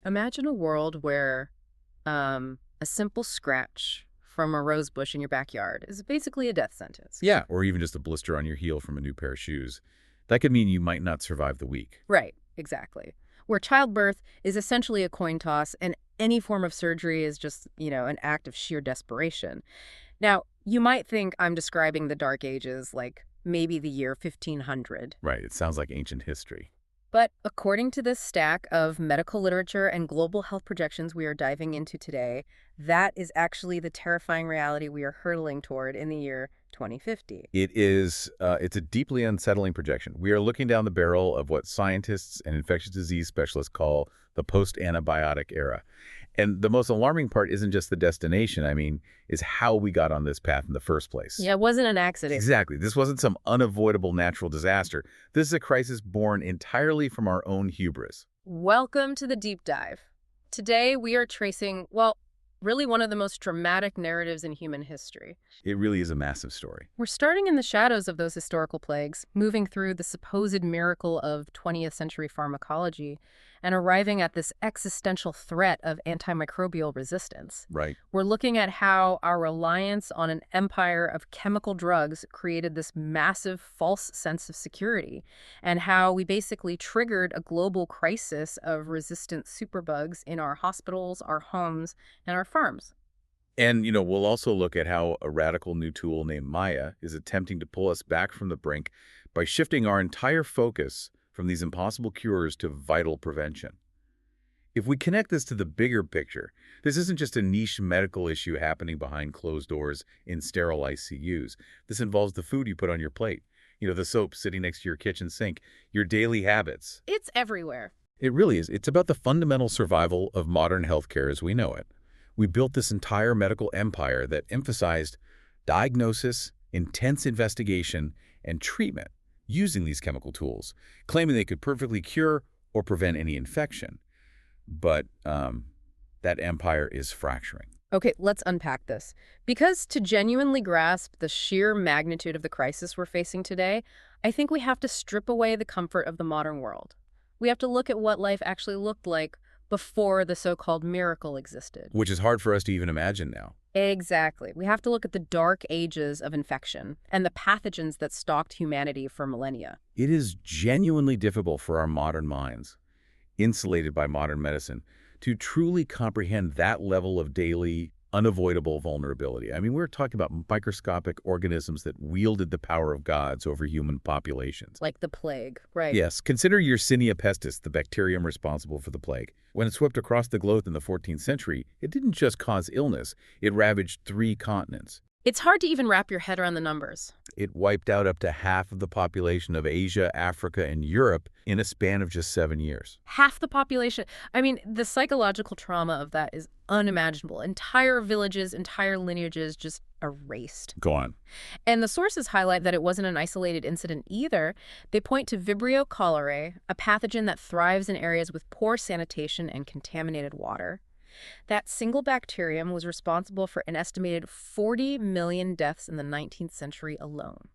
Imagine a world where a simple scratch from a rose bush in your backyard is basically a death sentence. Yeah, or even just a blister on your heel from a new pair of shoes. That could mean you might not survive the week. Right, exactly. Where childbirth is essentially a coin toss and any form of surgery is just, an act of sheer desperation. Now, you might think I'm describing the Dark Ages, like maybe the year 1500. Right, it sounds like ancient history. But according to this stack of medical literature and global health projections we are diving into today, that is actually the terrifying reality we are hurtling toward in the year 2050. It's a deeply unsettling projection. We are looking down the barrel of what scientists and infectious disease specialists call the post-antibiotic era. And the most alarming part isn't just the destination, is how we got on this path in the first place. Yeah, it wasn't an accident. Exactly. This wasn't some unavoidable natural disaster. This is a crisis born entirely from our own hubris. Welcome to the deep dive. Today we are tracing, really one of the most dramatic narratives in human history. It really is a massive story. We're starting in the shadows of those historical plagues, moving through the supposed miracle of 20th century pharmacology, and arriving at this existential threat of antimicrobial resistance. Right. We're looking at how our reliance on an empire of chemical drugs created this massive false sense of security, and how we basically triggered a global crisis of resistant superbugs in our hospitals, our homes, and our farms. And, we'll also look at how a radical new tool named Maya is attempting to pull us back from the brink by shifting our entire focus from these impossible cures to vital prevention. If we connect this to the bigger picture, this isn't just a niche medical issue happening behind closed doors in sterile ICUs. This involves the food you put on your plate, the soap sitting next to your kitchen sink, your daily habits. It's everywhere. It really is. It's about the fundamental survival of modern healthcare as we know it. We built this entire medical empire that emphasized diagnosis, intense investigation, and treatment using these chemical tools, claiming they could perfectly cure or prevent any infection. But that empire is fracturing. Okay, let's unpack this. Because to genuinely grasp the sheer magnitude of the crisis we're facing today, I think we have to strip away the comfort of the modern world. We have to look at what life actually looked like before the so-called miracle existed. Which is hard for us to even imagine now. Exactly. We have to look at the dark ages of infection and the pathogens that stalked humanity for millennia. It is genuinely difficult for our modern minds, insulated by modern medicine, to truly comprehend that level of daily, unavoidable vulnerability. We're talking about microscopic organisms that wielded the power of gods over human populations. Like the plague, right? Yes. Consider Yersinia pestis, the bacterium responsible for the plague. When it swept across the globe in the 14th century, it didn't just cause illness, it ravaged 3 continents. It's hard to even wrap your head around the numbers. It wiped out up to half of the population of Asia, Africa, and Europe in a span of just 7 years. Half the population. The psychological trauma of that is unimaginable. Entire villages, entire lineages just erased. Go on. And the sources highlight that it wasn't an isolated incident either. They point to Vibrio cholerae, a pathogen that thrives in areas with poor sanitation and contaminated water. That single bacterium was responsible for an estimated 40 million deaths in the 19th century alone.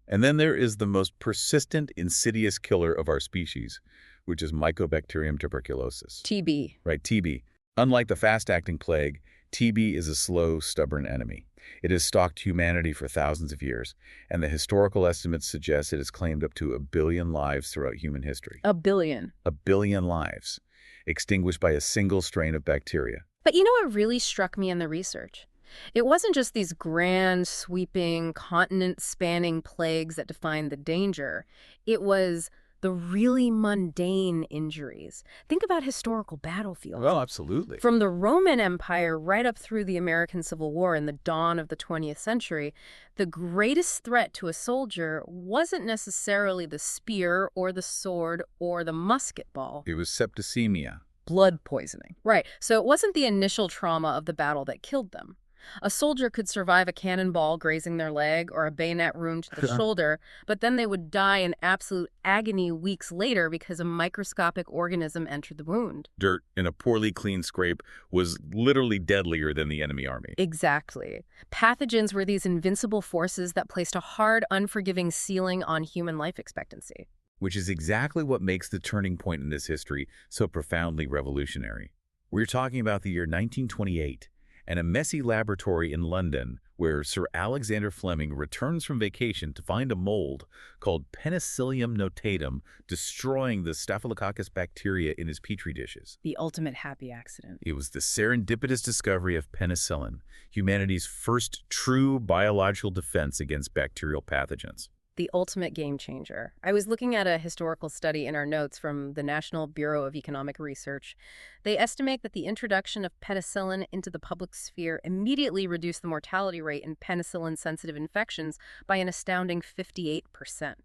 And then there is the most persistent, insidious killer of our species, which is Mycobacterium tuberculosis. TB. Right, TB. Unlike the fast-acting plague, TB is a slow, stubborn enemy. It has stalked humanity for thousands of years, and the historical estimates suggest it has claimed up to 1 billion lives throughout human history. 1 billion. 1 billion lives, extinguished by a single strain of bacteria. But you know what really struck me in the research? It wasn't just these grand, sweeping, continent-spanning plagues that defined the danger. It was the really mundane injuries. Think about historical battlefields. Well, absolutely. From the Roman Empire right up through the American Civil War and the dawn of the 20th century, the greatest threat to a soldier wasn't necessarily the spear or the sword or the musket ball. It was septicemia. Blood poisoning. Right. So it wasn't the initial trauma of the battle that killed them. A soldier could survive a cannonball grazing their leg or a bayonet wound to the shoulder, but then they would die in absolute agony weeks later because a microscopic organism entered the wound. Dirt in a poorly cleaned scrape was literally deadlier than the enemy army. Exactly. Pathogens were these invincible forces that placed a hard, unforgiving ceiling on human life expectancy. Which is exactly what makes the turning point in this history so profoundly revolutionary. We're talking about the year 1928 and a messy laboratory in London where Sir Alexander Fleming returns from vacation to find a mold called Penicillium notatum destroying the Staphylococcus bacteria in his petri dishes. The ultimate happy accident. It was the serendipitous discovery of penicillin, humanity's first true biological defense against bacterial pathogens. The ultimate game changer. I was looking at a historical study in our notes from the National Bureau of Economic Research. They estimate that the introduction of penicillin into the public sphere immediately reduced the mortality rate in penicillin-sensitive infections by an astounding 58%.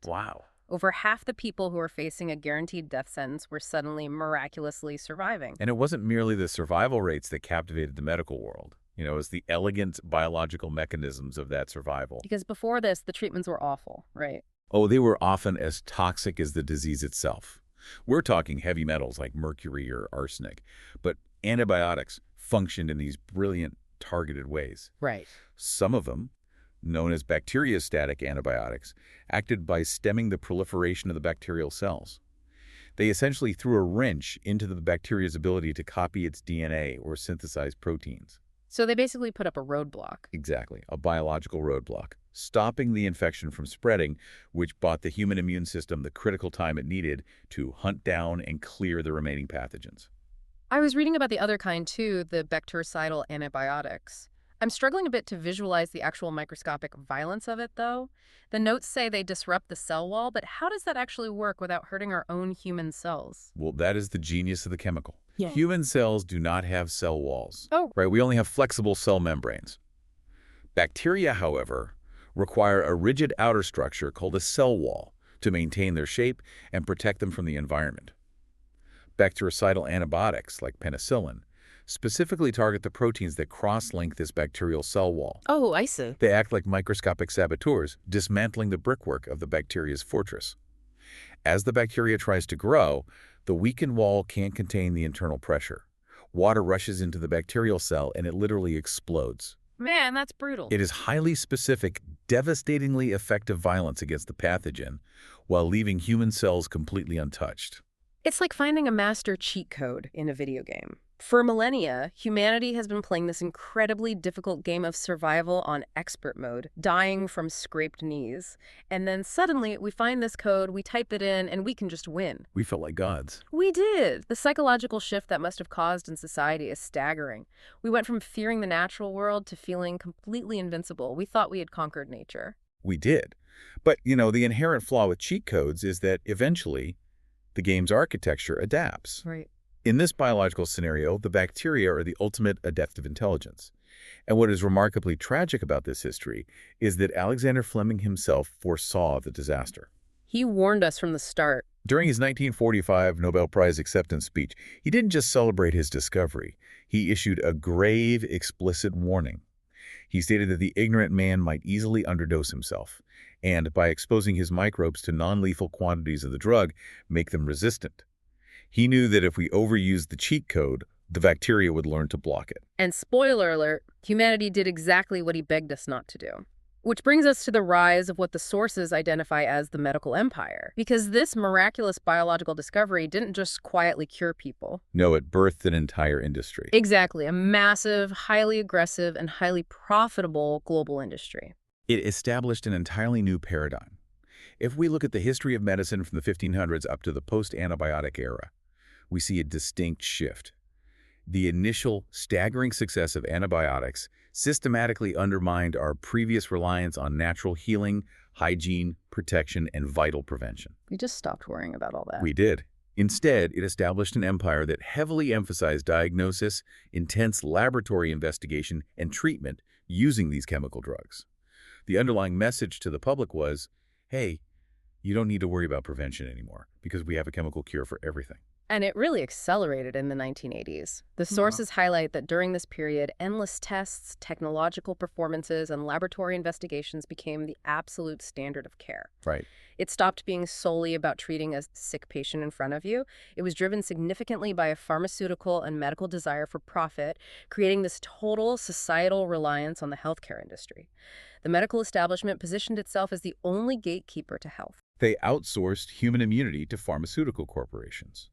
Wow. Over half the people who were facing a guaranteed death sentence were suddenly miraculously surviving. And it wasn't merely the survival rates that captivated the medical world. It was the elegant biological mechanisms of that survival. Because before this, the treatments were awful, right? Oh, they were often as toxic as the disease itself. We're talking heavy metals like mercury or arsenic, but antibiotics functioned in these brilliant, targeted ways. Right. Some of them, known as bacteriostatic antibiotics, acted by stemming the proliferation of the bacterial cells. They essentially threw a wrench into the bacteria's ability to copy its DNA or synthesize proteins. So they basically put up a roadblock. Exactly, a biological roadblock, stopping the infection from spreading, which bought the human immune system the critical time it needed to hunt down and clear the remaining pathogens. I was reading about the other kind too, the bactericidal antibiotics. I'm struggling a bit to visualize the actual microscopic violence of it, though. The notes say they disrupt the cell wall, but how does that actually work without hurting our own human cells? Well, that is the genius of the chemical. Yeah. Human cells do not have cell walls. Oh. Right, we only have flexible cell membranes. Bacteria, however, require a rigid outer structure called a cell wall to maintain their shape and protect them from the environment. Bactericidal antibiotics, like penicillin, specifically target the proteins that cross-link this bacterial cell wall. Oh, I see. They act like microscopic saboteurs, dismantling the brickwork of the bacteria's fortress. As the bacteria tries to grow, the weakened wall can't contain the internal pressure. Water rushes into the bacterial cell and it literally explodes. Man, that's brutal. It is highly specific, devastatingly effective violence against the pathogen while leaving human cells completely untouched. It's like finding a master cheat code in a video game. For millennia, humanity has been playing this incredibly difficult game of survival on expert mode, dying from scraped knees. And then suddenly we find this code, we type it in, and we can just win. We felt like gods. We did. The psychological shift that must have caused in society is staggering. We went from fearing the natural world to feeling completely invincible. We thought we had conquered nature. We did. But, the inherent flaw with cheat codes is that eventually the game's architecture adapts. Right. In this biological scenario, the bacteria are the ultimate adaptive intelligence. And what is remarkably tragic about this history is that Alexander Fleming himself foresaw the disaster. He warned us from the start. During his 1945 Nobel Prize acceptance speech, he didn't just celebrate his discovery. He issued a grave, explicit warning. He stated that the ignorant man might easily underdose himself, and by exposing his microbes to non-lethal quantities of the drug, make them resistant. He knew that if we overused the cheat code, the bacteria would learn to block it. And spoiler alert, humanity did exactly what he begged us not to do. Which brings us to the rise of what the sources identify as the medical empire. Because this miraculous biological discovery didn't just quietly cure people. No, it birthed an entire industry. Exactly, a massive, highly aggressive, and highly profitable global industry. It established an entirely new paradigm. If we look at the history of medicine from the 1500s up to the post-antibiotic era, we see a distinct shift. The initial staggering success of antibiotics systematically undermined our previous reliance on natural healing, hygiene, protection, and vital prevention. We just stopped worrying about all that. We did. Instead, it established an empire that heavily emphasized diagnosis, intense laboratory investigation, and treatment using these chemical drugs. The underlying message to the public was, hey, you don't need to worry about prevention anymore because we have a chemical cure for everything. And it really accelerated in the 1980s. The sources highlight that during this period, endless tests, technological performances, and laboratory investigations became the absolute standard of care. Right. It stopped being solely about treating a sick patient in front of you. It was driven significantly by a pharmaceutical and medical desire for profit, creating this total societal reliance on the healthcare industry. The medical establishment positioned itself as the only gatekeeper to health. They outsourced human immunity to pharmaceutical corporations.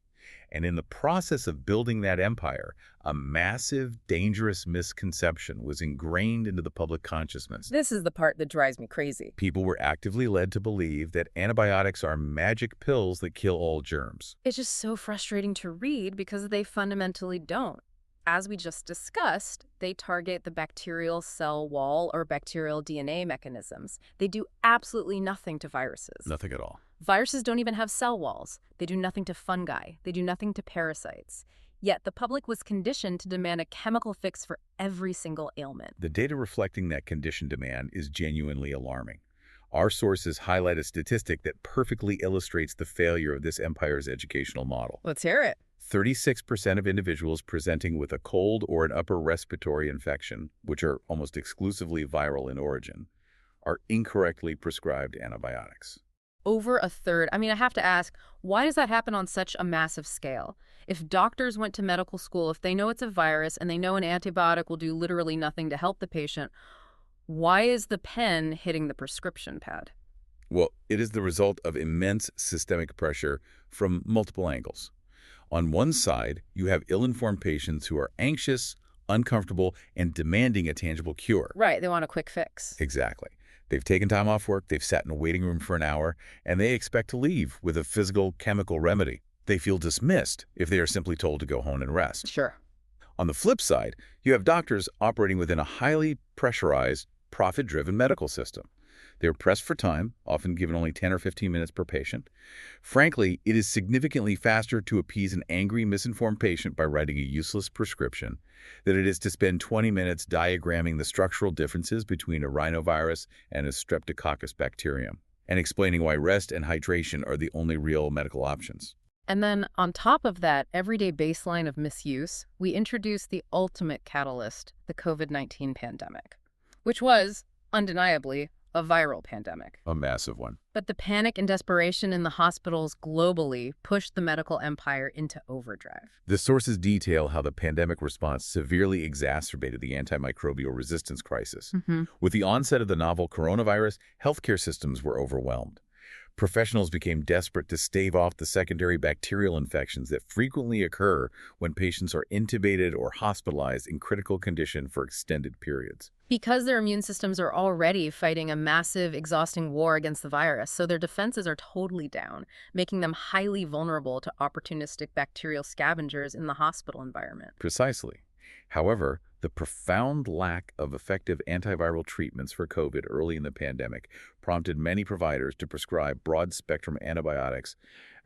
And in the process of building that empire, a massive, dangerous misconception was ingrained into the public consciousness. This is the part that drives me crazy. People were actively led to believe that antibiotics are magic pills that kill all germs. It's just so frustrating to read because they fundamentally don't. As we just discussed, they target the bacterial cell wall or bacterial DNA mechanisms. They do absolutely nothing to viruses. Nothing at all. Viruses don't even have cell walls. They do nothing to fungi. They do nothing to parasites. Yet the public was conditioned to demand a chemical fix for every single ailment. The data reflecting that condition demand is genuinely alarming. Our sources highlight a statistic that perfectly illustrates the failure of this empire's educational model. Let's hear it. 36% of individuals presenting with a cold or an upper respiratory infection, which are almost exclusively viral in origin, are incorrectly prescribed antibiotics. Over a third. I have to ask, why does that happen on such a massive scale? If doctors went to medical school, if they know it's a virus and they know an antibiotic will do literally nothing to help the patient, why is the pen hitting the prescription pad? Well, it is the result of immense systemic pressure from multiple angles. On one side, you have ill-informed patients who are anxious, uncomfortable, and demanding a tangible cure. Right, they want a quick fix. Exactly. They've taken time off work, they've sat in a waiting room for an hour, and they expect to leave with a physical, chemical remedy. They feel dismissed if they are simply told to go home and rest. Sure. On the flip side, you have doctors operating within a highly pressurized, profit-driven medical system. They're pressed for time, often given only 10 or 15 minutes per patient. Frankly, it is significantly faster to appease an angry, misinformed patient by writing a useless prescription than it is to spend 20 minutes diagramming the structural differences between a rhinovirus and a streptococcus bacterium, and explaining why rest and hydration are the only real medical options. And then on top of that everyday baseline of misuse, we introduced the ultimate catalyst, the COVID-19 pandemic, which was, undeniably, a viral pandemic. A massive one. But the panic and desperation in the hospitals globally pushed the medical empire into overdrive. The sources detail how the pandemic response severely exacerbated the antimicrobial resistance crisis. With the onset of the novel coronavirus, healthcare systems were overwhelmed. Professionals became desperate to stave off the secondary bacterial infections that frequently occur when patients are intubated or hospitalized in critical condition for extended periods. Because their immune systems are already fighting a massive, exhausting war against the virus, so their defenses are totally down, making them highly vulnerable to opportunistic bacterial scavengers in the hospital environment. Precisely. However, the profound lack of effective antiviral treatments for COVID early in the pandemic prompted many providers to prescribe broad-spectrum antibiotics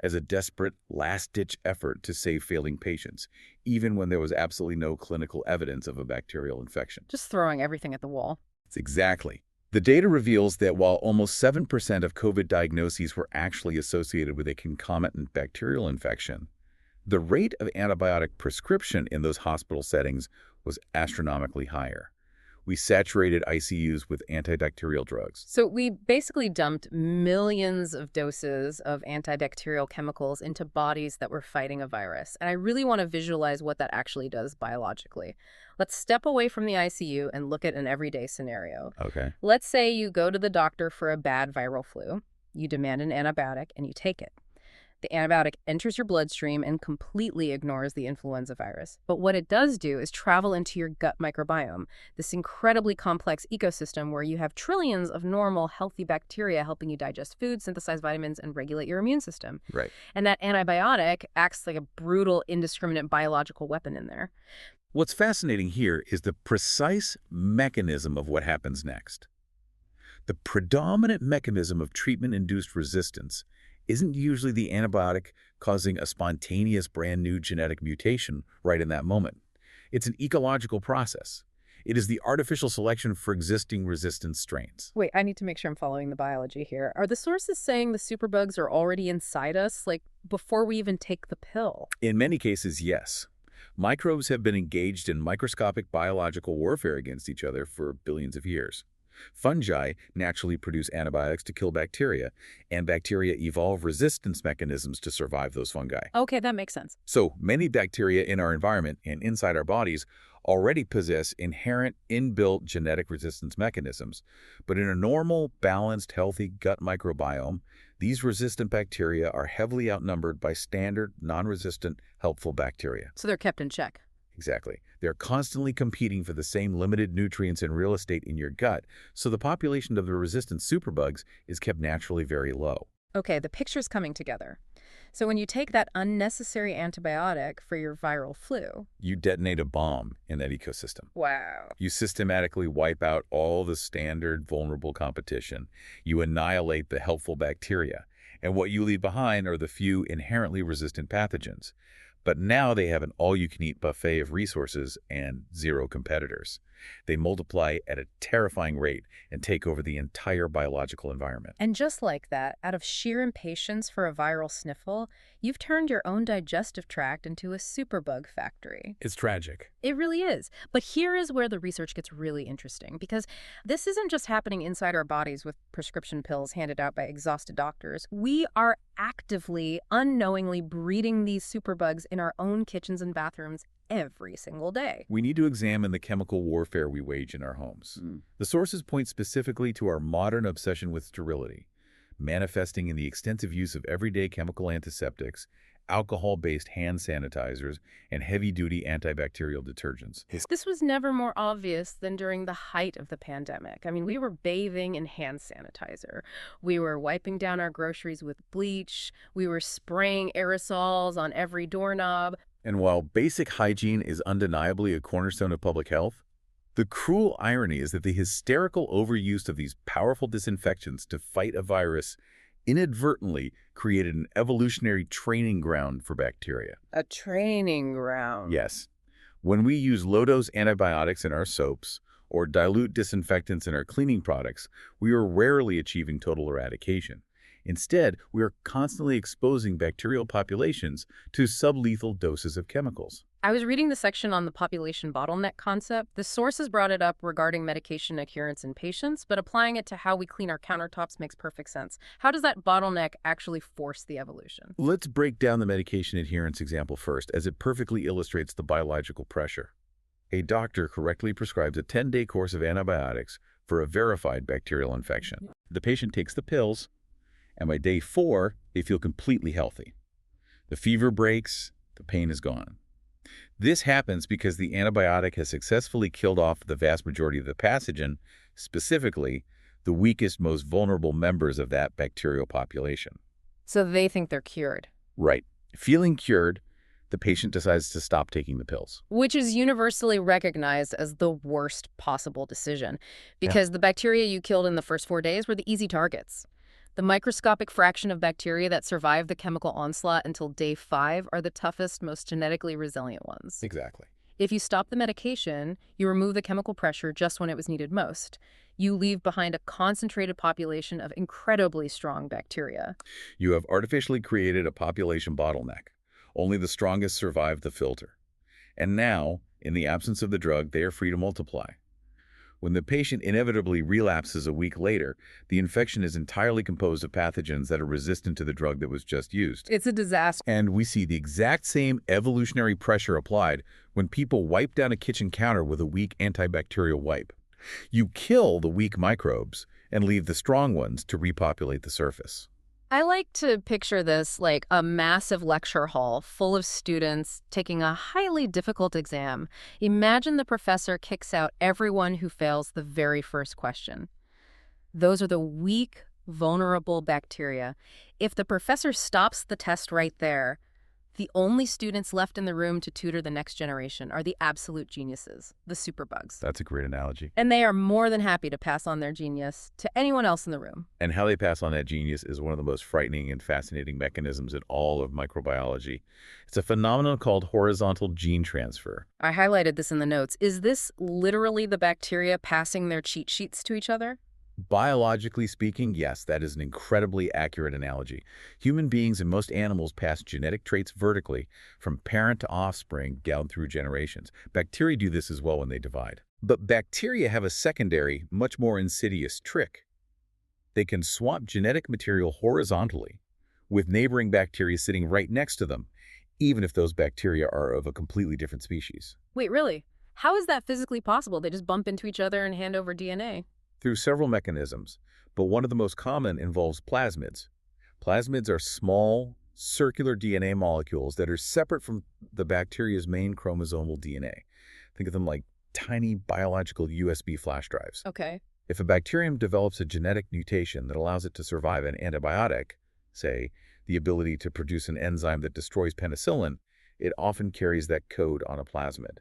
as a desperate last-ditch effort to save failing patients, even when there was absolutely no clinical evidence of a bacterial infection. Just throwing everything at the wall. Exactly. The data reveals that while almost 7% of COVID diagnoses were actually associated with a concomitant bacterial infection, the rate of antibiotic prescription in those hospital settings was astronomically higher. We saturated ICUs with antibacterial drugs. So we basically dumped millions of doses of antibacterial chemicals into bodies that were fighting a virus. And I really want to visualize what that actually does biologically. Let's step away from the ICU and look at an everyday scenario. Okay. Let's say you go to the doctor for a bad viral flu. You demand an antibiotic and you take it. The antibiotic enters your bloodstream and completely ignores the influenza virus. But what it does do is travel into your gut microbiome, this incredibly complex ecosystem where you have trillions of normal, healthy bacteria helping you digest food, synthesize vitamins, and regulate your immune system. Right. And that antibiotic acts like a brutal, indiscriminate biological weapon in there. What's fascinating here is the precise mechanism of what happens next. The predominant mechanism of treatment-induced resistance isn't usually the antibiotic causing a spontaneous brand new genetic mutation right in that moment. It's an ecological process. It is the artificial selection for existing resistant strains. Wait, I need to make sure I'm following the biology here. Are the sources saying the superbugs are already inside us, like before we even take the pill? In many cases, yes. Microbes have been engaged in microscopic biological warfare against each other for billions of years. Fungi naturally produce antibiotics to kill bacteria, and bacteria evolve resistance mechanisms to survive those fungi. Okay, that makes sense. So many bacteria in our environment and inside our bodies already possess inherent inbuilt genetic resistance mechanisms. But in a normal, balanced, healthy gut microbiome, These resistant bacteria are heavily outnumbered by standard, non-resistant, helpful bacteria. So they're kept in check. Exactly. They're constantly competing for the same limited nutrients and real estate in your gut, so the population of the resistant superbugs is kept naturally very low. Okay, the picture's coming together. So when you take that unnecessary antibiotic for your viral flu. You detonate a bomb in that ecosystem. Wow. You systematically wipe out all the standard vulnerable competition. You annihilate the helpful bacteria. And what you leave behind are the few inherently resistant pathogens. But now they have an all-you-can-eat buffet of resources and zero competitors. They multiply at a terrifying rate and take over the entire biological environment. And just like that, out of sheer impatience for a viral sniffle, you've turned your own digestive tract into a superbug factory. It's tragic. It really is. But here is where the research gets really interesting, because this isn't just happening inside our bodies with prescription pills handed out by exhausted doctors. We are actively, unknowingly breeding these superbugs in our own kitchens and bathrooms every single day. We need to examine the chemical warfare we wage in our homes. The sources point specifically to our modern obsession with sterility, manifesting in the extensive use of everyday chemical antiseptics, alcohol-based hand sanitizers, and heavy-duty antibacterial detergents. This was never more obvious than during the height of the pandemic. I mean, we were bathing in hand sanitizer. We were wiping down our groceries with bleach. We were spraying aerosols on every doorknob. And while basic hygiene is undeniably a cornerstone of public health, the cruel irony is that the hysterical overuse of these powerful disinfectants to fight a virus inadvertently created an evolutionary training ground for bacteria. A training ground. Yes. When we use low-dose antibiotics in our soaps or dilute disinfectants in our cleaning products, we are rarely achieving total eradication. Instead, we are constantly exposing bacterial populations to sublethal doses of chemicals. I was reading the section on the population bottleneck concept. The sources brought it up regarding medication adherence in patients, but applying it to how we clean our countertops makes perfect sense. How does that bottleneck actually force the evolution? Let's break down the medication adherence example first, as it perfectly illustrates the biological pressure. A doctor correctly prescribes a 10-day course of antibiotics for a verified bacterial infection. The patient takes the pills, and by day 4, they feel completely healthy. The fever breaks, the pain is gone. This happens because the antibiotic has successfully killed off the vast majority of the pathogen, specifically the weakest, most vulnerable members of that bacterial population. So they think they're cured. Right. Feeling cured, the patient decides to stop taking the pills. Which is universally recognized as the worst possible decision, because the bacteria you killed in the first 4 days were the easy targets. The microscopic fraction of bacteria that survive the chemical onslaught until day 5 are the toughest, most genetically resilient ones. Exactly. If you stop the medication, you remove the chemical pressure just when it was needed most. You leave behind a concentrated population of incredibly strong bacteria. You have artificially created a population bottleneck. Only the strongest survive the filter. And now, in the absence of the drug, they are free to multiply. When the patient inevitably relapses a week later, the infection is entirely composed of pathogens that are resistant to the drug that was just used. It's a disaster. And we see the exact same evolutionary pressure applied when people wipe down a kitchen counter with a weak antibacterial wipe. You kill the weak microbes and leave the strong ones to repopulate the surface. I like to picture this like a massive lecture hall full of students taking a highly difficult exam. Imagine the professor kicks out everyone who fails the very first question. Those are the weak, vulnerable bacteria. If the professor stops the test right there, the only students left in the room to tutor the next generation are the absolute geniuses, the superbugs. That's a great analogy. And they are more than happy to pass on their genius to anyone else in the room. And how they pass on that genius is one of the most frightening and fascinating mechanisms in all of microbiology. It's a phenomenon called horizontal gene transfer. I highlighted this in the notes. Is this literally the bacteria passing their cheat sheets to each other? Biologically speaking, yes, that is an incredibly accurate analogy. Human beings and most animals pass genetic traits vertically from parent to offspring down through generations. Bacteria do this as well when they divide. But bacteria have a secondary, much more insidious trick. They can swap genetic material horizontally, with neighboring bacteria sitting right next to them, even if those bacteria are of a completely different species. Wait, really? How is that physically possible? They just bump into each other and hand over DNA. Through several mechanisms, but one of the most common involves plasmids. Plasmids are small, circular DNA molecules that are separate from the bacteria's main chromosomal DNA. Think of them like tiny biological USB flash drives. Okay. If a bacterium develops a genetic mutation that allows it to survive an antibiotic, say, the ability to produce an enzyme that destroys penicillin, it often carries that code on a plasmid.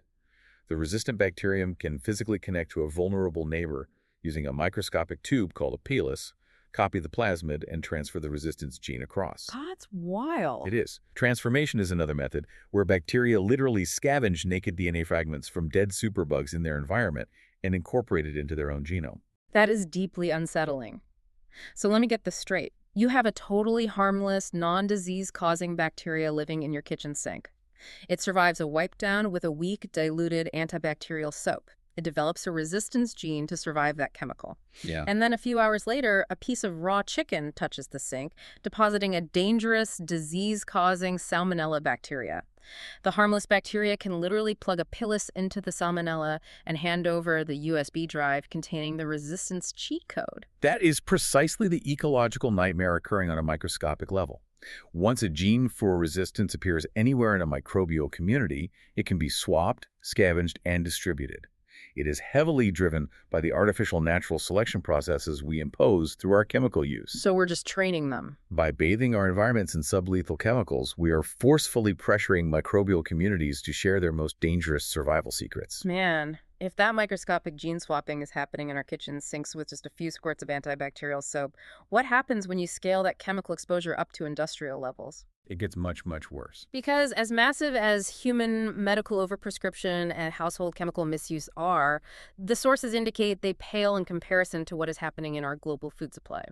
The resistant bacterium can physically connect to a vulnerable neighbor using a microscopic tube called a pilus, copy the plasmid, and transfer the resistance gene across. That's wild. It is. Transformation is another method where bacteria literally scavenge naked DNA fragments from dead superbugs in their environment and incorporate it into their own genome. That is deeply unsettling. So let me get this straight. You have a totally harmless, non-disease-causing bacteria living in your kitchen sink. It survives a wipe down with a weak, diluted antibacterial soap. It develops a resistance gene to survive that chemical. Yeah. And then a few hours later, a piece of raw chicken touches the sink, depositing a dangerous, disease-causing salmonella bacteria. The harmless bacteria can literally plug a pilus into the salmonella and hand over the USB drive containing the resistance cheat code. That is precisely the ecological nightmare occurring on a microscopic level. Once a gene for resistance appears anywhere in a microbial community, it can be swapped, scavenged, and distributed. It is heavily driven by the artificial natural selection processes we impose through our chemical use. So we're just training them. By bathing our environments in sublethal chemicals, we are forcefully pressuring microbial communities to share their most dangerous survival secrets. Man, if that microscopic gene swapping is happening in our kitchen sinks with just a few squirts of antibacterial soap, what happens when you scale that chemical exposure up to industrial levels? It gets much, much worse. Because as massive as human medical overprescription and household chemical misuse are, the sources indicate they pale in comparison to what is happening in our global food supply.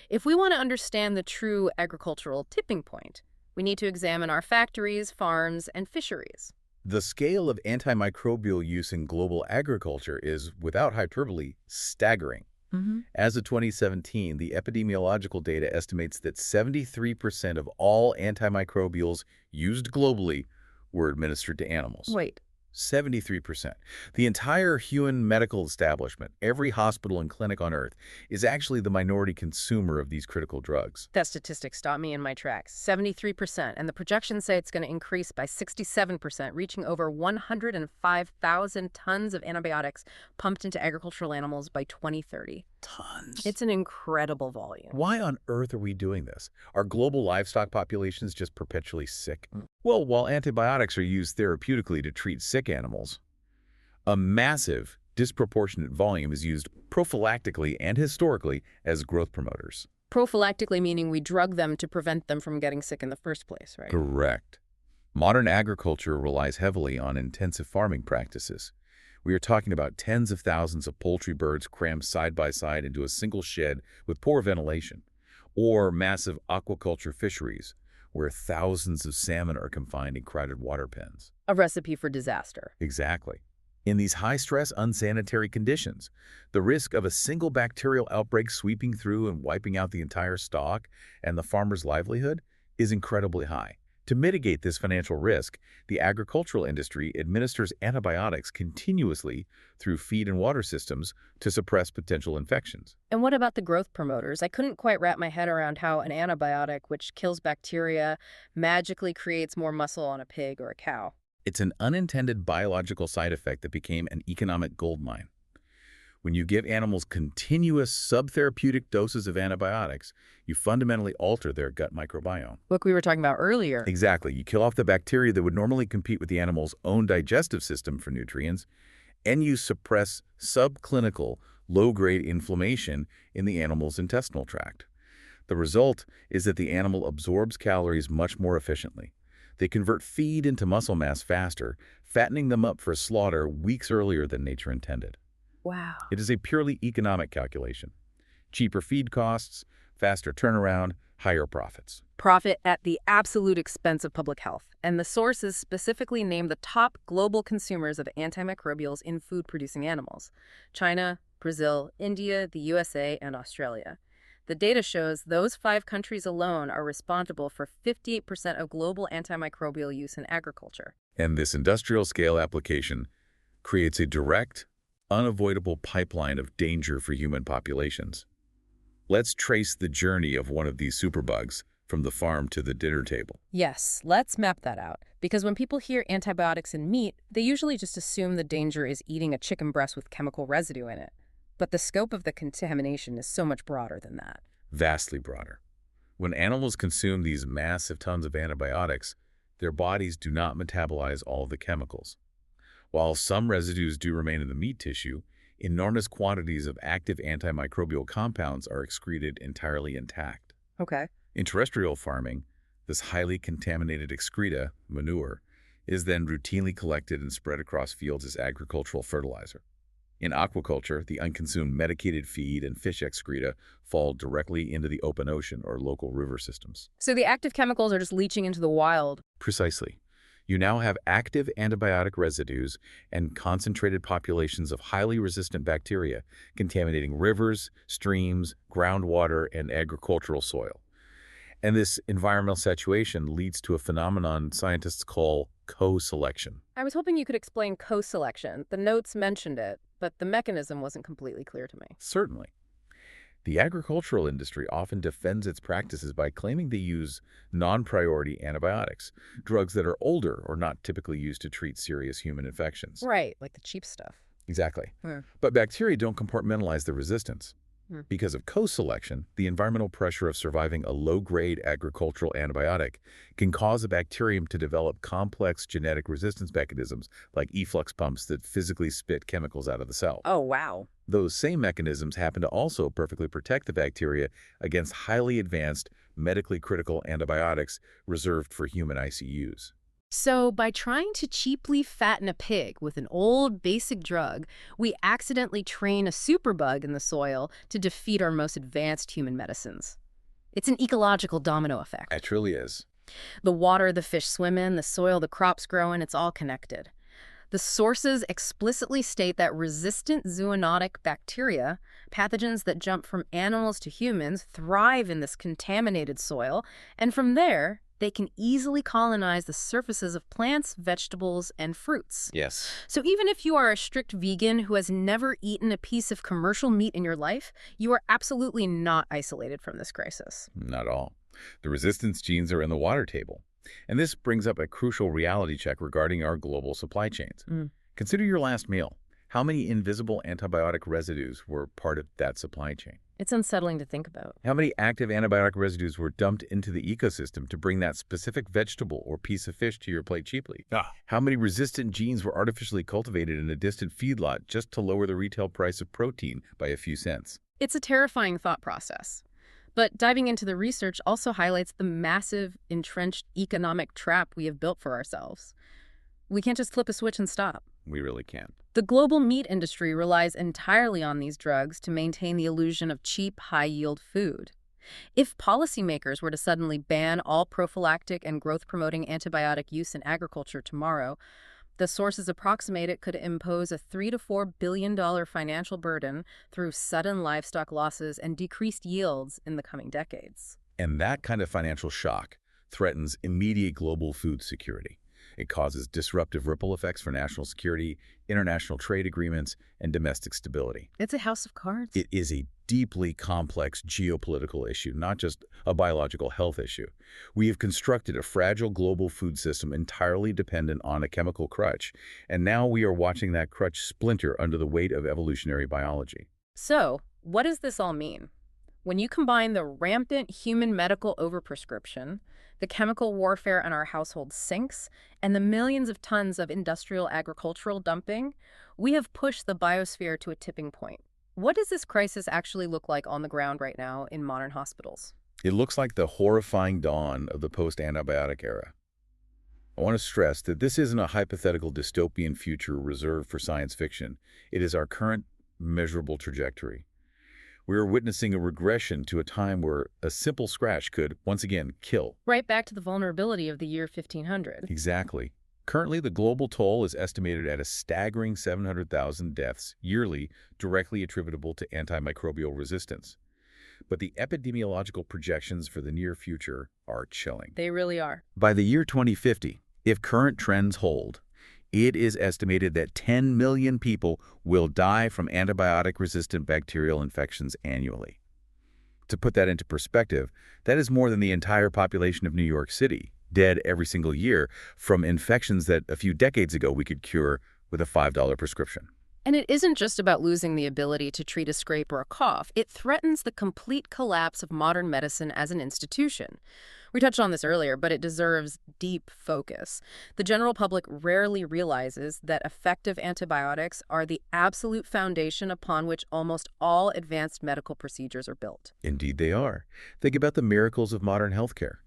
If we want to understand the true agricultural tipping point, we need to examine our factories, farms, and fisheries. The scale of antimicrobial use in global agriculture is, without hyperbole, staggering. As of 2017, the epidemiological data estimates that 73% of all antimicrobials used globally were administered to animals. Wait. 73%. The entire human medical establishment, every hospital and clinic on Earth, is actually the minority consumer of these critical drugs. That statistic stopped me in my tracks. 73%, and the projections say it's going to increase by 67%, reaching over 105,000 tons of antibiotics pumped into agricultural animals by 2030. Tons. It's an incredible volume. Why on earth are we doing this? Are global livestock populations just perpetually sick? Well, while antibiotics are used therapeutically to treat sick animals, a massive, disproportionate volume is used prophylactically and historically as growth promoters. Prophylactically meaning we drug them to prevent them from getting sick in the first place, right? Correct. Modern agriculture relies heavily on intensive farming practices. We are talking about tens of thousands of poultry birds crammed side by side into a single shed with poor ventilation, or massive aquaculture fisheries, where thousands of salmon are confined in crowded water pens. A recipe for disaster. Exactly. In these high-stress, unsanitary conditions, the risk of a single bacterial outbreak sweeping through and wiping out the entire stock and the farmer's livelihood is incredibly high. To mitigate this financial risk, the agricultural industry administers antibiotics continuously through feed and water systems to suppress potential infections. And what about the growth promoters? I couldn't quite wrap my head around how an antibiotic, which kills bacteria, magically creates more muscle on a pig or a cow. It's an unintended biological side effect that became an economic goldmine. When you give animals continuous subtherapeutic doses of antibiotics, you fundamentally alter their gut microbiome. Look, we were talking about earlier. Exactly. You kill off the bacteria that would normally compete with the animal's own digestive system for nutrients, and you suppress subclinical, low-grade inflammation in the animal's intestinal tract. The result is that the animal absorbs calories much more efficiently. They convert feed into muscle mass faster, fattening them up for slaughter weeks earlier than nature intended. Wow. It is a purely economic calculation. Cheaper feed costs, faster turnaround, higher profits. Profit at the absolute expense of public health. And the sources specifically name the top global consumers of antimicrobials in food-producing animals: China, Brazil, India, the USA, and Australia. The data shows those 5 countries alone are responsible for 58% of global antimicrobial use in agriculture. And this industrial-scale application creates a direct, unavoidable pipeline of danger for human populations. Let's trace the journey of one of these superbugs from the farm to the dinner table. Yes, let's map that out. Because when people hear antibiotics in meat, they usually just assume the danger is eating a chicken breast with chemical residue in it. But the scope of the contamination is so much broader than that. Vastly broader. When animals consume these massive tons of antibiotics, their bodies do not metabolize all of the chemicals. While some residues do remain in the meat tissue, enormous quantities of active antimicrobial compounds are excreted entirely intact. Okay. In terrestrial farming, this highly contaminated excreta, manure, is then routinely collected and spread across fields as agricultural fertilizer. In aquaculture, the unconsumed medicated feed and fish excreta fall directly into the open ocean or local river systems. So the active chemicals are just leaching into the wild. Precisely. You now have active antibiotic residues and concentrated populations of highly resistant bacteria contaminating rivers, streams, groundwater, and agricultural soil. And this environmental saturation leads to a phenomenon scientists call co-selection. I was hoping you could explain co-selection. The notes mentioned it, but the mechanism wasn't completely clear to me. Certainly. The agricultural industry often defends its practices by claiming they use non-priority antibiotics, drugs that are older or not typically used to treat serious human infections. Right, like the cheap stuff. Exactly. Hmm. But bacteria don't compartmentalize the resistance. Hmm. Because of co-selection, the environmental pressure of surviving a low-grade agricultural antibiotic can cause a bacterium to develop complex genetic resistance mechanisms like efflux pumps that physically spit chemicals out of the cell. Oh, wow. Those same mechanisms happen to also perfectly protect the bacteria against highly advanced, medically critical antibiotics reserved for human ICUs. So by trying to cheaply fatten a pig with an old basic drug, we accidentally train a superbug in the soil to defeat our most advanced human medicines. It's an ecological domino effect. It truly is. The water the fish swim in, the soil the crops grow in, it's all connected. The sources explicitly state that resistant zoonotic bacteria, pathogens that jump from animals to humans, thrive in this contaminated soil, and from there, they can easily colonize the surfaces of plants, vegetables, and fruits. Yes. So even if you are a strict vegan who has never eaten a piece of commercial meat in your life, you are absolutely not isolated from this crisis. Not all. The resistance genes are in the water table. And this brings up a crucial reality check regarding our global supply chains. Consider your last meal. How many invisible antibiotic residues were part of that supply chain? It's unsettling to think about. How many active antibiotic residues were dumped into the ecosystem to bring that specific vegetable or piece of fish to your plate cheaply? How many resistant genes were artificially cultivated in a distant feedlot just to lower the retail price of protein by a few cents? It's a terrifying thought process. But diving into the research also highlights the massive, entrenched economic trap we have built for ourselves. We can't just flip a switch and stop. We really can't. The global meat industry relies entirely on these drugs to maintain the illusion of cheap, high-yield food. If policymakers were to suddenly ban all prophylactic and growth-promoting antibiotic use in agriculture tomorrow, the sources approximate it could impose a $3 to $4 billion financial burden through sudden livestock losses and decreased yields in the coming decades. And that kind of financial shock threatens immediate global food security. It causes disruptive ripple effects for national security, international trade agreements, and domestic stability. It's a house of cards. It is a deeply complex geopolitical issue, not just a biological health issue. We have constructed a fragile global food system entirely dependent on a chemical crutch, and now we are watching that crutch splinter under the weight of evolutionary biology. So, what does this all mean? When you combine the rampant human medical overprescription, the chemical warfare in our household sinks, and the millions of tons of industrial agricultural dumping, we have pushed the biosphere to a tipping point. What does this crisis actually look like on the ground right now in modern hospitals? It looks like the horrifying dawn of the post-antibiotic era. I want to stress that this isn't a hypothetical dystopian future reserved for science fiction. It is our current measurable trajectory. We are witnessing a regression to a time where a simple scratch could, once again, kill. Right back to the vulnerability of the year 1500. Exactly. Currently, the global toll is estimated at a staggering 700,000 deaths yearly directly attributable to antimicrobial resistance. But the epidemiological projections for the near future are chilling. They really are. By the year 2050, if current trends hold, it is estimated that 10 million people will die from antibiotic-resistant bacterial infections annually. To put that into perspective, that is more than the entire population of New York City, dead every single year from infections that a few decades ago we could cure with a $5 prescription. And it isn't just about losing the ability to treat a scrape or a cough. It threatens the complete collapse of modern medicine as an institution. We touched on this earlier, but it deserves deep focus. The general public rarely realizes that effective antibiotics are the absolute foundation upon which almost all advanced medical procedures are built. Indeed they are. Think about the miracles of modern healthcare.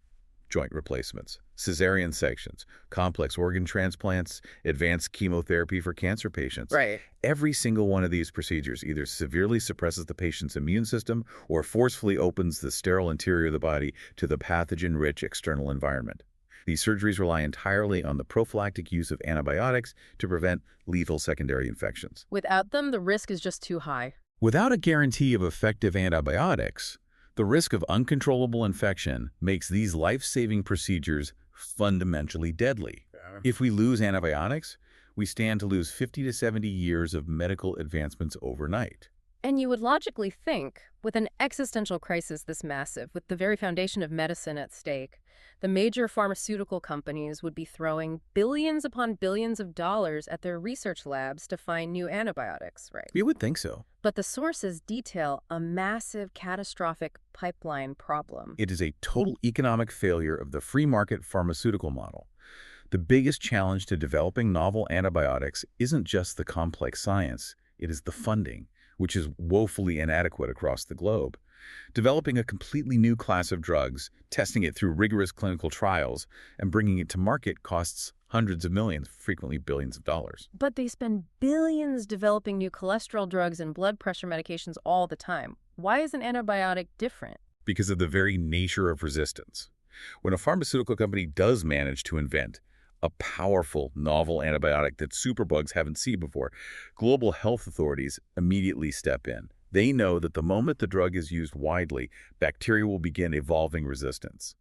Joint replacements, cesarean sections, complex organ transplants, advanced chemotherapy for cancer patients. Right. Every single one of these procedures either severely suppresses the patient's immune system or forcefully opens the sterile interior of the body to the pathogen-rich external environment. These surgeries rely entirely on the prophylactic use of antibiotics to prevent lethal secondary infections. Without them, the risk is just too high. Without a guarantee of effective antibiotics, the risk of uncontrollable infection makes these life-saving procedures fundamentally deadly. If we lose antibiotics, we stand to lose 50 to 70 years of medical advancements overnight. And you would logically think, with an existential crisis this massive, with the very foundation of medicine at stake, the major pharmaceutical companies would be throwing billions upon billions of dollars at their research labs to find new antibiotics, right? You would think so. But the sources detail a massive, catastrophic pipeline problem. It is a total economic failure of the free market pharmaceutical model. The biggest challenge to developing novel antibiotics isn't just the complex science, it is the funding, which is woefully inadequate across the globe. Developing a completely new class of drugs, testing it through rigorous clinical trials, and bringing it to market costs hundreds of millions, frequently billions of dollars. But they spend billions developing new cholesterol drugs and blood pressure medications all the time. Why is an antibiotic different? Because of the very nature of resistance. When a pharmaceutical company does manage to invent a powerful, novel antibiotic that superbugs haven't seen before, global health authorities immediately step in. They know that the moment the drug is used widely, bacteria will begin evolving resistance.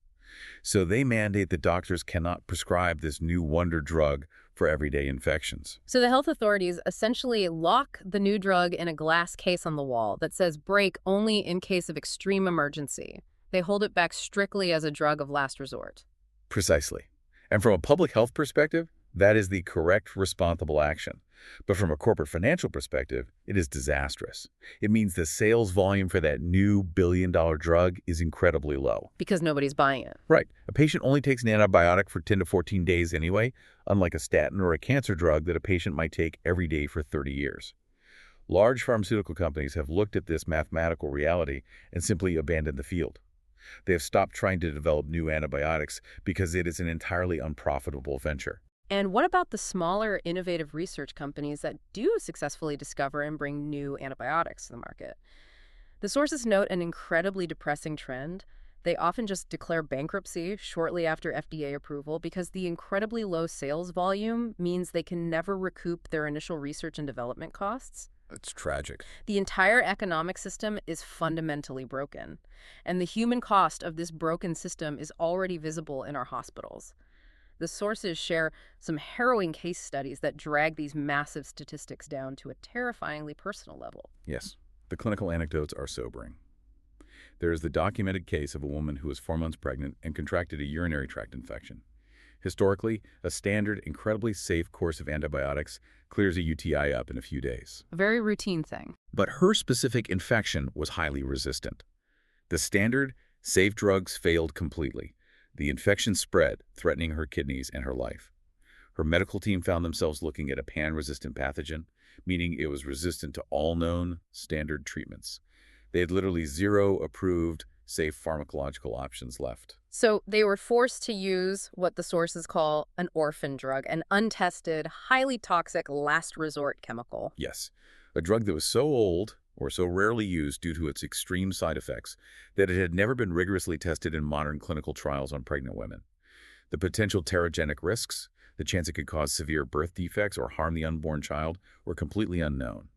So they mandate that doctors cannot prescribe this new wonder drug for everyday infections. So the health authorities essentially lock the new drug in a glass case on the wall that says break only in case of extreme emergency. They hold it back strictly as a drug of last resort. Precisely. And from a public health perspective, that is the correct, responsible action. But from a corporate financial perspective, it is disastrous. It means the sales volume for that new billion-dollar drug is incredibly low. Because nobody's buying it. Right. A patient only takes an antibiotic for 10 to 14 days anyway, unlike a statin or a cancer drug that a patient might take every day for 30 years. Large pharmaceutical companies have looked at this mathematical reality and simply abandoned the field. They have stopped trying to develop new antibiotics because it is an entirely unprofitable venture. And what about the smaller, innovative research companies that do successfully discover and bring new antibiotics to the market? The sources note an incredibly depressing trend. They often just declare bankruptcy shortly after FDA approval because the incredibly low sales volume means they can never recoup their initial research and development costs. It's tragic. The entire economic system is fundamentally broken, and the human cost of this broken system is already visible in our hospitals. The sources share some harrowing case studies that drag these massive statistics down to a terrifyingly personal level. Yes, the clinical anecdotes are sobering. There is the documented case of a woman who was 4 months pregnant and contracted a urinary tract infection. Historically, a standard, incredibly safe course of antibiotics clears a UTI up in a few days. A very routine thing. But her specific infection was highly resistant. The standard, safe drugs failed completely. The infection spread, threatening her kidneys and her life. Her medical team found themselves looking at a pan-resistant pathogen, meaning it was resistant to all known standard treatments. They had literally 0 approved, safe pharmacological options left. So they were forced to use what the sources call an orphan drug, an untested, highly toxic last resort chemical. Yes, a drug that was so old or so rarely used due to its extreme side effects that it had never been rigorously tested in modern clinical trials on pregnant women. The potential teratogenic risks, the chance it could cause severe birth defects or harm the unborn child, were completely unknown.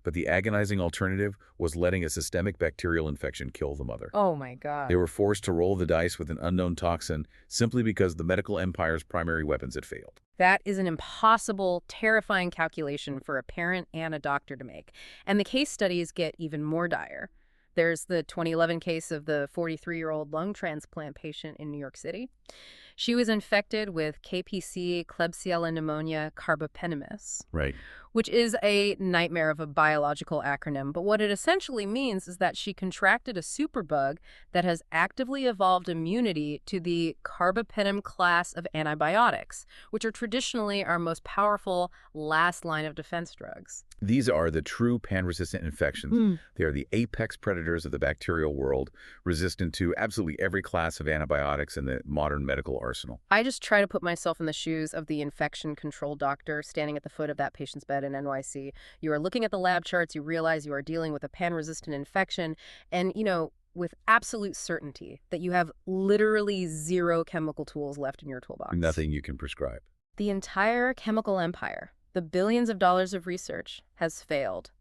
But the agonizing alternative was letting a systemic bacterial infection kill the mother. Oh my God. They were forced to roll the dice with an unknown toxin simply because the medical empire's primary weapons had failed. That is an impossible, terrifying calculation for a parent and a doctor to make. And the case studies get even more dire. There's the 2011 case of the 43-year-old lung transplant patient in New York City. She was infected with KPC, Klebsiella pneumonia carbapenemus, Right. which is a nightmare of a biological acronym. But what it essentially means is that she contracted a superbug that has actively evolved immunity to the carbapenem class of antibiotics, which are traditionally our most powerful last line of defense drugs. These are the true pan-resistant infections. They are the apex predators of the bacterial world, resistant to absolutely every class of antibiotics in the modern medical arsenal. I just try to put myself in the shoes of the infection control doctor standing at the foot of that patient's bed in NYC. You are looking at the lab charts, you realize you are dealing with a pan-resistant infection, and, with absolute certainty that you have literally zero chemical tools left in your toolbox. Nothing you can prescribe. The entire chemical empire, the billions of dollars of research, has failed.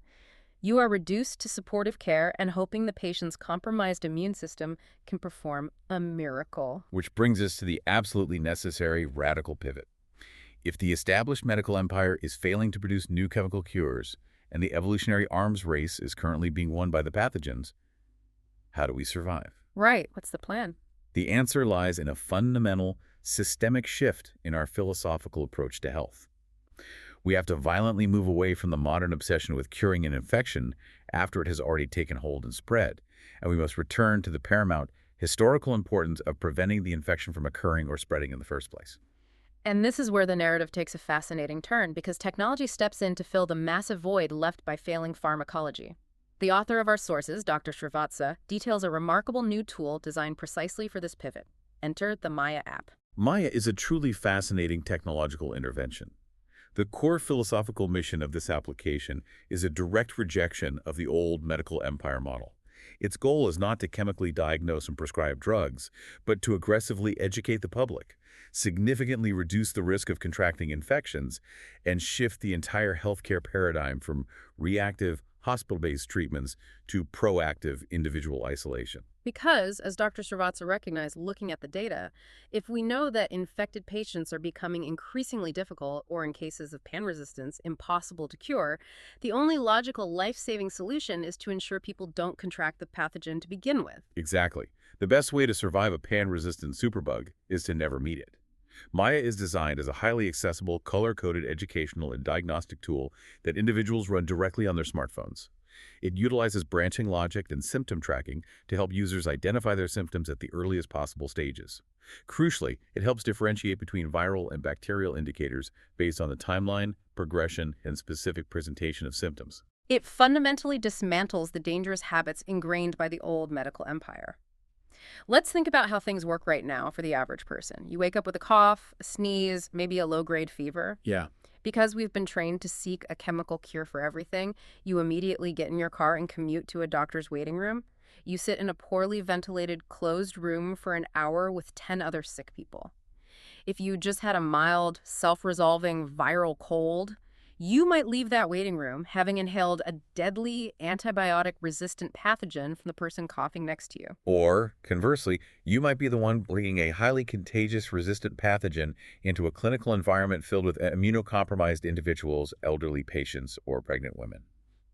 You are reduced to supportive care and hoping the patient's compromised immune system can perform a miracle. Which brings us to the absolutely necessary radical pivot. If the established medical empire is failing to produce new chemical cures, and the evolutionary arms race is currently being won by the pathogens, how do we survive? Right. What's the plan? The answer lies in a fundamental, systemic shift in our philosophical approach to health. We have to violently move away from the modern obsession with curing an infection after it has already taken hold and spread, and we must return to the paramount historical importance of preventing the infection from occurring or spreading in the first place. And this is where the narrative takes a fascinating turn, because technology steps in to fill the massive void left by failing pharmacology. The author of our sources, Dr. Srivatsa, details a remarkable new tool designed precisely for this pivot. Enter the Maya app. Maya is a truly fascinating technological intervention. The core philosophical mission of this application is a direct rejection of the old medical empire model. Its goal is not to chemically diagnose and prescribe drugs, but to aggressively educate the public, significantly reduce the risk of contracting infections, and shift the entire healthcare paradigm from reactive, hospital-based treatments to proactive individual isolation. Because, as Dr. Srivatsa recognized looking at the data, if we know that infected patients are becoming increasingly difficult, or in cases of pan-resistance, impossible to cure, the only logical life-saving solution is to ensure people don't contract the pathogen to begin with. Exactly. The best way to survive a pan-resistant superbug is to never meet it. Maya is designed as a highly accessible, color-coded educational and diagnostic tool that individuals run directly on their smartphones. It utilizes branching logic and symptom tracking to help users identify their symptoms at the earliest possible stages. Crucially, it helps differentiate between viral and bacterial indicators based on the timeline, progression, and specific presentation of symptoms. It fundamentally dismantles the dangerous habits ingrained by the old medical empire. Let's think about how things work right now for the average person. You wake up with a cough, a sneeze, maybe a low-grade fever. Yeah. Because we've been trained to seek a chemical cure for everything, you immediately get in your car and commute to a doctor's waiting room. You sit in a poorly ventilated, closed room for an hour with 10 other sick people. If you just had a mild, self-resolving viral cold, you might leave that waiting room having inhaled a deadly antibiotic-resistant pathogen from the person coughing next to you. Or, conversely, you might be the one bringing a highly contagious resistant pathogen into a clinical environment filled with immunocompromised individuals, elderly patients, or pregnant women.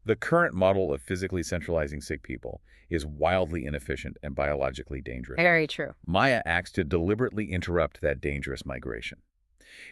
The current model of physically centralizing sick people is wildly inefficient and biologically dangerous. Very true. Maya acts to deliberately interrupt that dangerous migration.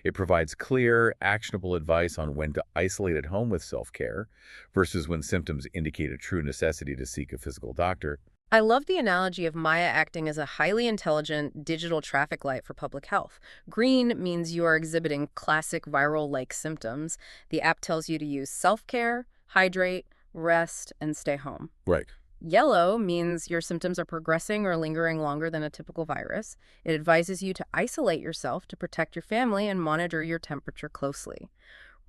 It provides clear, actionable advice on when to isolate at home with self-care versus when symptoms indicate a true necessity to seek a physical doctor. I love the analogy of Maya acting as a highly intelligent digital traffic light for public health. Green means you are exhibiting classic viral-like symptoms. The app tells you to use self-care, hydrate, rest, and stay home. Right. Yellow means your symptoms are progressing or lingering longer than a typical virus. It advises you to isolate yourself to protect your family and monitor your temperature closely.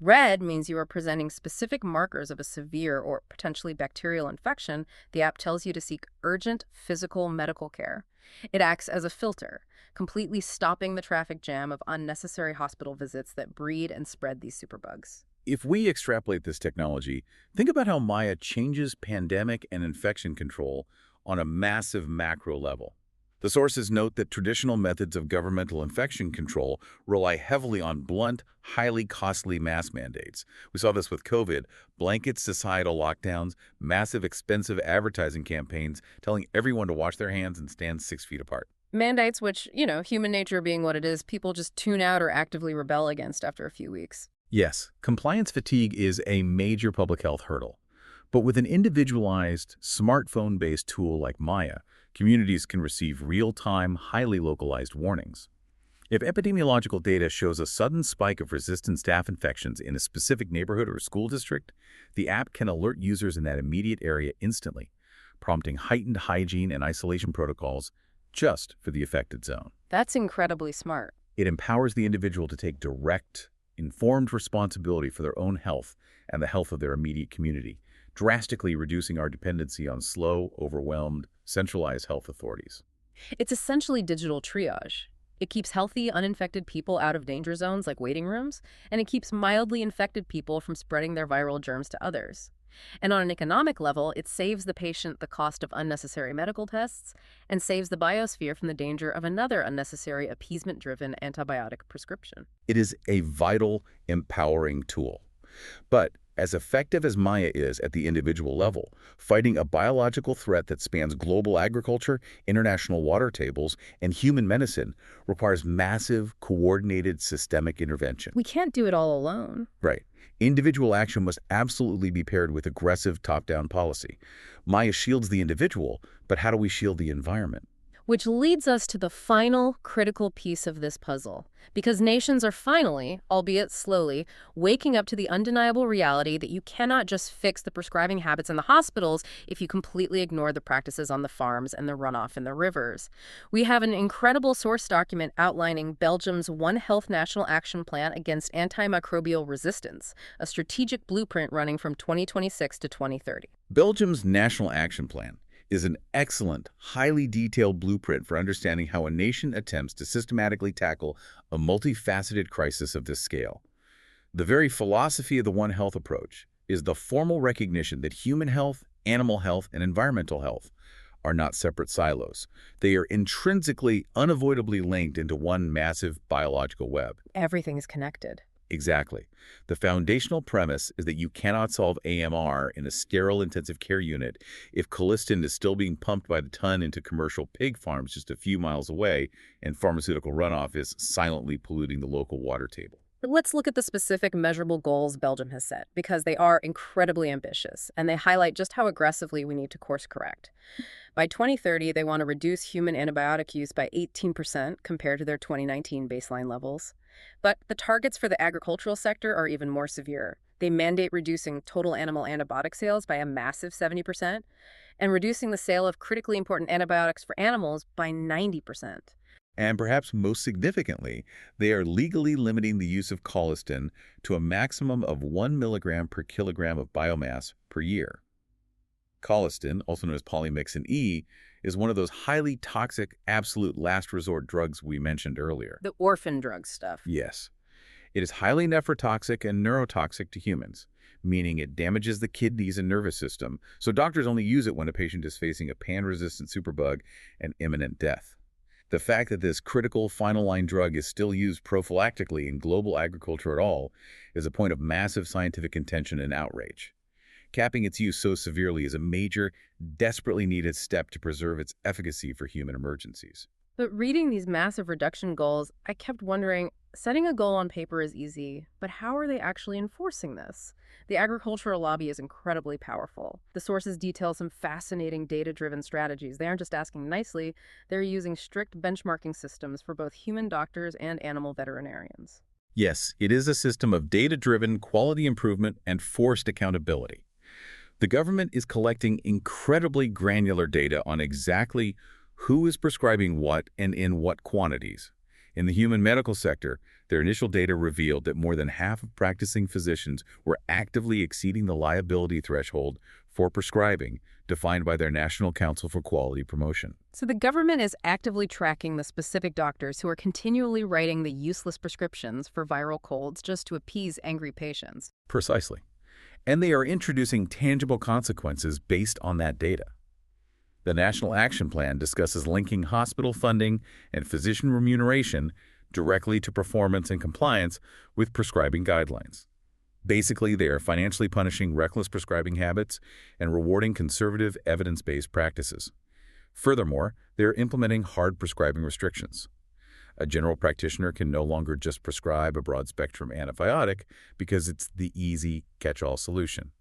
Red means you are presenting specific markers of a severe or potentially bacterial infection. The app tells you to seek urgent physical medical care. It acts as a filter, completely stopping the traffic jam of unnecessary hospital visits that breed and spread these superbugs. If we extrapolate this technology, think about how Maya changes pandemic and infection control on a massive macro level. The sources note that traditional methods of governmental infection control rely heavily on blunt, highly costly mask mandates. We saw this with COVID, blanket societal lockdowns, massive expensive advertising campaigns telling everyone to wash their hands and stand 6 feet apart. Mandates which, human nature being what it is, people just tune out or actively rebel against after a few weeks. Yes, compliance fatigue is a major public health hurdle. But with an individualized, smartphone-based tool like Maya, communities can receive real-time, highly localized warnings. If epidemiological data shows a sudden spike of resistant staph infections in a specific neighborhood or school district, the app can alert users in that immediate area instantly, prompting heightened hygiene and isolation protocols just for the affected zone. That's incredibly smart. It empowers the individual to take direct, informed responsibility for their own health and the health of their immediate community, drastically reducing our dependency on slow, overwhelmed, centralized health authorities. It's essentially digital triage. It keeps healthy, uninfected people out of danger zones like waiting rooms, and it keeps mildly infected people from spreading their viral germs to others. And on an economic level, it saves the patient the cost of unnecessary medical tests and saves the biosphere from the danger of another unnecessary appeasement-driven antibiotic prescription. It is a vital, empowering tool. But as effective as Maya is at the individual level, fighting a biological threat that spans global agriculture, international water tables, and human medicine requires massive, coordinated, systemic intervention. We can't do it all alone. Right. Individual action must absolutely be paired with aggressive top-down policy. Maya shields the individual, but how do we shield the environment? Which leads us to the final critical piece of this puzzle. Because nations are finally, albeit slowly, waking up to the undeniable reality that you cannot just fix the prescribing habits in the hospitals if you completely ignore the practices on the farms and the runoff in the rivers. We have an incredible source document outlining Belgium's One Health National Action Plan against Antimicrobial Resistance, a strategic blueprint running from 2026 to 2030. Belgium's National Action Plan is an excellent, highly detailed blueprint for understanding how a nation attempts to systematically tackle a multifaceted crisis of this scale. The very philosophy of the One Health approach is the formal recognition that human health, animal health, and environmental health are not separate silos. They are intrinsically, unavoidably linked into one massive biological web. Everything is connected. Exactly. The foundational premise is that you cannot solve AMR in a sterile intensive care unit if colistin is still being pumped by the ton into commercial pig farms just a few miles away and pharmaceutical runoff is silently polluting the local water table. But let's look at the specific measurable goals Belgium has set, because they are incredibly ambitious, and they highlight just how aggressively we need to course correct. By 2030, they want to reduce human antibiotic use by 18% compared to their 2019 baseline levels. But the targets for the agricultural sector are even more severe. They mandate reducing total animal antibiotic sales by a massive 70% and reducing the sale of critically important antibiotics for animals by 90%. And perhaps most significantly, they are legally limiting the use of colistin to a maximum of 1 milligram per kilogram of biomass per year. Colistin, also known as polymyxin E, is one of those highly toxic, absolute last resort drugs we mentioned earlier. The orphan drug stuff. Yes. It is highly nephrotoxic and neurotoxic to humans, meaning it damages the kidneys and nervous system, so doctors only use it when a patient is facing a pan-resistant superbug and imminent death. The fact that this critical final-line drug is still used prophylactically in global agriculture at all is a point of massive scientific contention and outrage. Capping its use so severely is a major, desperately needed step to preserve its efficacy for human emergencies. But reading these massive reduction goals, I kept wondering, setting a goal on paper is easy, but how are they actually enforcing this? The agricultural lobby is incredibly powerful. The sources detail some fascinating data-driven strategies. They aren't just asking nicely, they're using strict benchmarking systems for both human doctors and animal veterinarians. Yes, it is a system of data-driven quality improvement and forced accountability. The government is collecting incredibly granular data on exactly who is prescribing what and in what quantities. In the human medical sector, their initial data revealed that more than half of practicing physicians were actively exceeding the liability threshold for prescribing, defined by their National Council for Quality Promotion. So the government is actively tracking the specific doctors who are continually writing the useless prescriptions for viral colds just to appease angry patients. Precisely. And they are introducing tangible consequences based on that data. The National Action Plan discusses linking hospital funding and physician remuneration directly to performance and compliance with prescribing guidelines. Basically, they are financially punishing reckless prescribing habits and rewarding conservative, evidence-based practices. Furthermore, they are implementing hard prescribing restrictions. A general practitioner can no longer just prescribe a broad-spectrum antibiotic because it's the easy catch-all solution.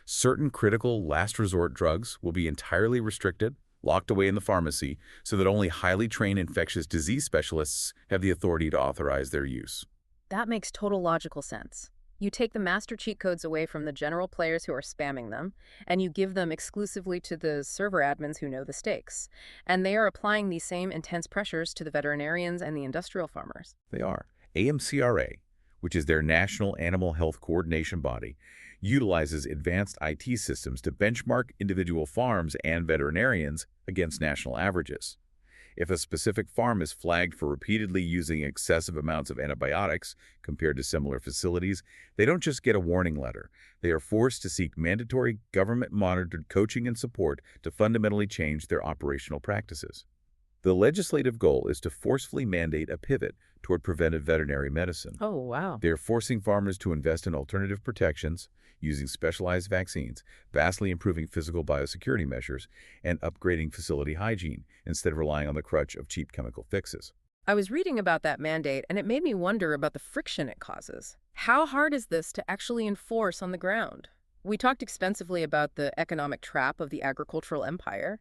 Certain critical last-resort drugs will be entirely restricted, locked away in the pharmacy, so that only highly trained infectious disease specialists have the authority to authorize their use. That makes total logical sense. You take the master cheat codes away from the general players who are spamming them, and you give them exclusively to the server admins who know the stakes. And they are applying these same intense pressures to the veterinarians and the industrial farmers. They are. AMCRA, which is their National Animal Health Coordination Body, utilizes advanced IT systems to benchmark individual farms and veterinarians against national averages. If a specific farm is flagged for repeatedly using excessive amounts of antibiotics compared to similar facilities, they don't just get a warning letter. They are forced to seek mandatory government-monitored coaching and support to fundamentally change their operational practices. The legislative goal is to forcefully mandate a pivot toward preventive veterinary medicine. Oh, wow. They are forcing farmers to invest in alternative protections, using specialized vaccines, vastly improving physical biosecurity measures, and upgrading facility hygiene instead of relying on the crutch of cheap chemical fixes. I was reading about that mandate, and it made me wonder about the friction it causes. How hard is this to actually enforce on the ground? We talked extensively about the economic trap of the agricultural empire.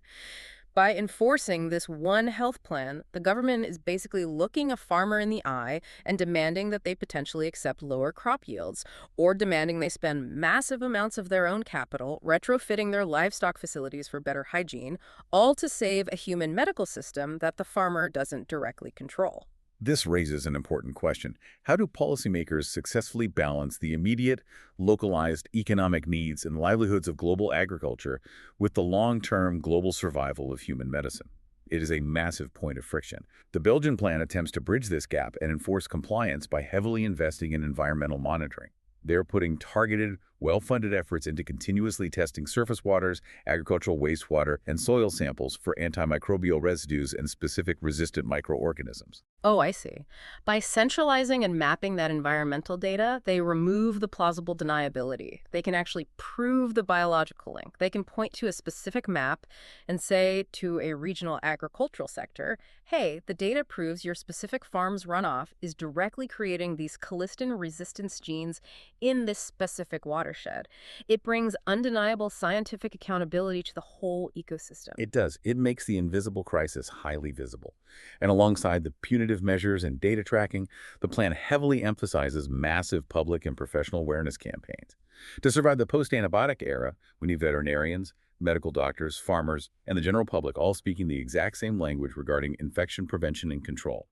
By enforcing this one health plan, the government is basically looking a farmer in the eye and demanding that they potentially accept lower crop yields, or demanding they spend massive amounts of their own capital retrofitting their livestock facilities for better hygiene, all to save a human medical system that the farmer doesn't directly control. This raises an important question. How do policymakers successfully balance the immediate, localized economic needs and livelihoods of global agriculture with the long-term global survival of human medicine? It is a massive point of friction. The Belgian plan attempts to bridge this gap and enforce compliance by heavily investing in environmental monitoring. They're putting targeted, well-funded efforts into continuously testing surface waters, agricultural wastewater, and soil samples for antimicrobial residues and specific resistant microorganisms. Oh, I see. By centralizing and mapping that environmental data, they remove the plausible deniability. They can actually prove the biological link. They can point to a specific map and say to a regional agricultural sector, hey, the data proves your specific farm's runoff is directly creating these colistin resistance genes in this specific watershed. It brings undeniable scientific accountability to the whole ecosystem. It does. It makes the invisible crisis highly visible. And alongside the punitive measures and data tracking, the plan heavily emphasizes massive public and professional awareness campaigns. To survive the post-antibiotic era, we need veterinarians, medical doctors, farmers, and the general public all speaking the exact same language regarding infection prevention and control.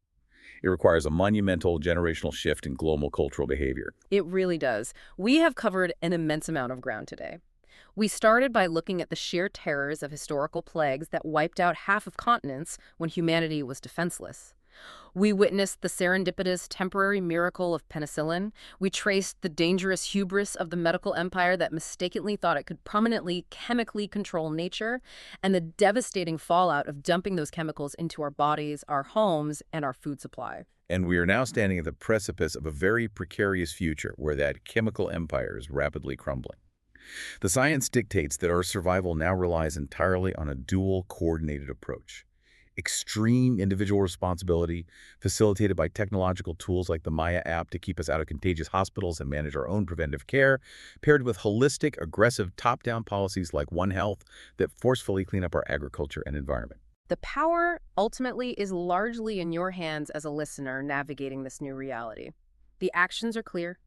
It requires a monumental generational shift in global cultural behavior. It really does. We have covered an immense amount of ground today. We started by looking at the sheer terrors of historical plagues that wiped out half of continents when humanity was defenseless. We witnessed the serendipitous temporary miracle of penicillin. We traced the dangerous hubris of the medical empire that mistakenly thought it could permanently chemically control nature, and the devastating fallout of dumping those chemicals into our bodies, our homes, and our food supply. And we are now standing at the precipice of a very precarious future where that chemical empire is rapidly crumbling. The science dictates that our survival now relies entirely on a dual coordinated approach. Extreme individual responsibility, facilitated by technological tools like the Maya app to keep us out of contagious hospitals and manage our own preventive care, paired with holistic, aggressive, top-down policies like One Health that forcefully clean up our agriculture and environment. The power, ultimately, is largely in your hands as a listener navigating this new reality. The actions are clear.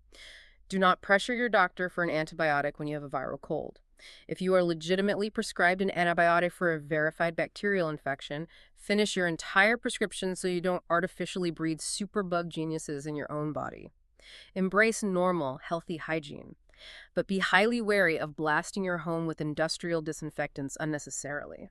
Do not pressure your doctor for an antibiotic when you have a viral cold. If you are legitimately prescribed an antibiotic for a verified bacterial infection, finish your entire prescription so you don't artificially breed superbug geniuses in your own body. Embrace normal, healthy hygiene, but be highly wary of blasting your home with industrial disinfectants unnecessarily.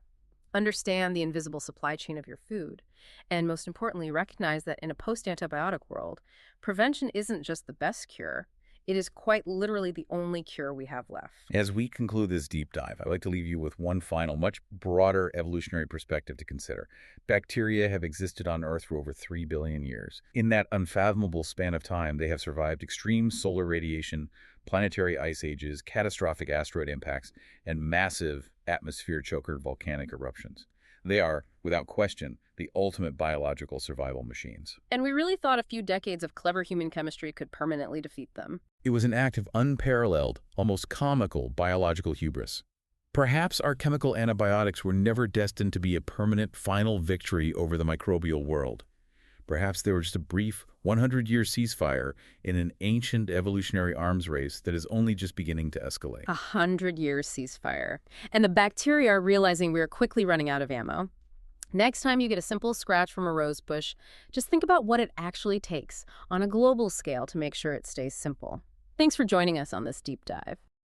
Understand the invisible supply chain of your food, and most importantly, recognize that in a post-antibiotic world, prevention isn't just the best cure, It is quite literally the only cure we have left. As we conclude this deep dive, I'd like to leave you with one final, much broader evolutionary perspective to consider. Bacteria have existed on Earth for over 3 billion years. In that unfathomable span of time, they have survived extreme solar radiation, planetary ice ages, catastrophic asteroid impacts, and massive atmosphere-choker volcanic eruptions. They are, without question, the ultimate biological survival machines. And we really thought a few decades of clever human chemistry could permanently defeat them. It was an act of unparalleled, almost comical biological hubris. Perhaps our chemical antibiotics were never destined to be a permanent final victory over the microbial world. Perhaps they were just a brief 100-year ceasefire in an ancient evolutionary arms race that is only just beginning to escalate. 100-year ceasefire. And the bacteria are realizing we are quickly running out of ammo. Next time you get a simple scratch from a rose bush, just think about what it actually takes on a global scale to make sure it stays simple. Thanks for joining us on this deep dive.